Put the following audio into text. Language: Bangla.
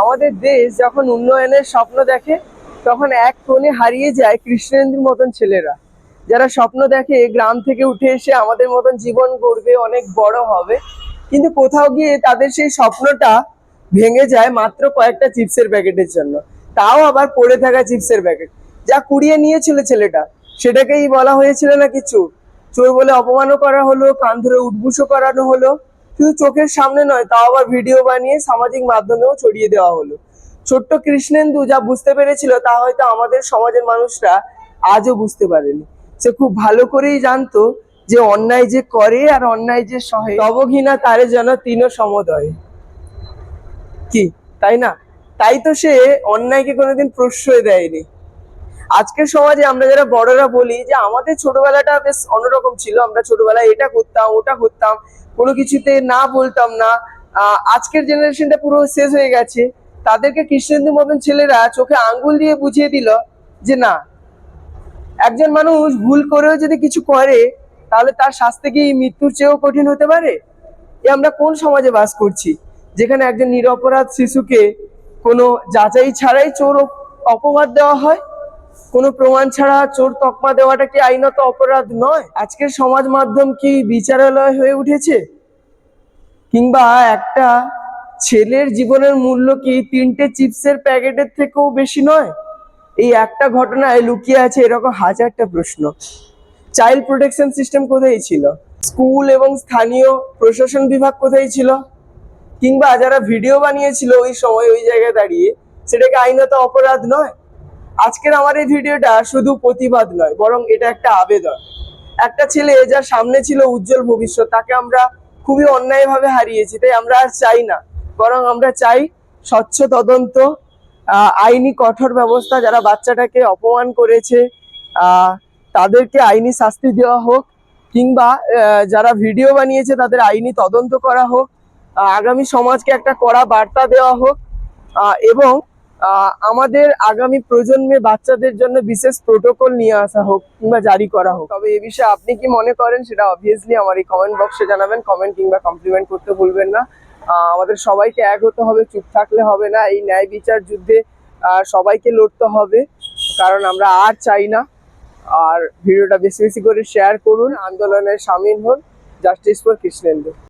আমাদের দেশ যখন উন্নয়নের স্বপ্ন দেখে তখন এক কোণে হারিয়ে যায় কৃষ্ণেন্দুর মতন ছেলেরা, যারা স্বপ্ন দেখে গ্রাম থেকে উঠে এসে আমাদের মতন জীবন গড়বে, অনেক বড় হবে, কিন্তু কোথাও গিয়ে তাদের সেই স্বপ্নটা ভেঙে যায় মাত্র কয়েকটা চিপসের প্যাকেটের জন্য। তাও আবার পড়ে থাকা চিপসের প্যাকেট, যা কুড়িয়ে নিয়েছিল ছেলেটা, সেটাকেই বলা হয়েছিল নাকি চোর। চোর বলে অপমানও করা হলো, কান ধরে উঠবুসও করানো হলো, শুধু চোখের সামনে নয়, তাও আবার ভিডিও বানিয়ে সামাজিক মাধ্যমেও ছড়িয়ে দেওয়া হলো। ছোট্ট কৃষ্ণেন্দু যা বুঝতে পেরেছিল তা হয়তো আমাদের সমাজের মানুষরা আজও বুঝতে পারেনি। সে খুব ভালো করেই জানতো যে অন্যায় যে করে আর অন্যায় যে সহে, তব ঘৃণা তারে যেন তিন সমদয়, কি তাই না? তাই তো সে অন্যায়কে কোনোদিন প্রশ্রয় দেয়নি। আজকের সমাজে আমরা যারা বড়রা বলি যে আমাদের ছোটবেলাটা বেশ অন্যরকম ছিল, আমরা ছোটবেলায় এটা করতাম ওটা করতাম, কোনো কিছুতে না বলতাম না। আজকের জেনারেশনটা পুরো শেষ হয়ে গেছে। তাদেরকে কৃষ্ণেন্দুর মতন ছেলেরা চোখে আঙ্গুল দিয়ে বুঝিয়ে দিল যে না, একজন মানুষ ভুল করেও যদি কিছু করে তাহলে তার শাস্তি কি মৃত্যুর চেয়েও কঠিন হতে পারে? এ আমরা কোন সমাজে বাস করছি, যেখানে একজন নিরপরাধ শিশুকে কোনো যাচাই ছাড়াই চোর অপবাদ দেওয়া হয়? কোনো প্রমাণ ছাড়া চোর তকমা দেওয়াটা কি আইনত অপরাধ নয়? আজকের সমাজ মাধ্যম কি বিচারালয় হয়ে উঠেছে? কিংবা একটা ছেলের জীবনের মূল্য কি 3টে চিপসের প্যাকেটের থেকেও বেশি নয়? এই একটা ঘটনায় লুকিয়ে আছে এরকম হাজারটা প্রশ্ন। চাইল্ড প্রোটেকশন সিস্টেম কোথায় ছিল? স্কুল এবং স্থানীয় প্রশাসন বিভাগ কোথায় ছিল? কিংবা যারা ভিডিও বানিয়েছিল ওই সময় ওই জায়গায় দাঁড়িয়ে, সেটাকে আইনত অপরাধ নয়? আজকের আমার এই ভিডিওটা শুধু প্রতিবাদ নয়, বরং এটা একটা আবেদন। একটা ছেলে যার সামনে ছিল উজ্জ্বল ভবিষ্যৎ, তাকে আমরা খুবই অন্যায়ভাবে হারিয়েছি। তাই আমরা আর চাই না, বরং আমরা চাই স্বচ্ছ তদন্ত, আইনি কঠোর ব্যবস্থা। যারা বাচ্চাটাকে অপমান করেছে তাদেরকে আইনি শাস্তি দেওয়া হোক, কিংবা যারা ভিডিও বানিয়েছে তাদের আইনি তদন্ত করা হোক। আগামী সমাজকে একটা কড়া বার্তা দেওয়া হোক, এবং আমাদের আগামী প্রজন্মে বাচ্চাদের জন্য বিশেষ প্রোটোকল নিয়ে আসা হোক কিংবা জারি করা হোক। তবে এ বিষয়ে আপনি কি মনে করেন সেটা অবভিয়াসলি আমার এই কমেন্ট বক্সে জানাবেন। কমেন্ট কিংবা কমপ্লিমেন্ট করতে ভুলবেন না। আমাদের সবাইকে এক হতে হবে, চুপ থাকলে হবে না। এই ন্যায় বিচার যুদ্ধে সবাইকে লড়তে হবে, কারণ আমরা আর চাই না। আর ভিডিওটা বেশি বেশি করে শেয়ার করুন, আন্দোলনে সামিল হন। Justice for Krishnendu.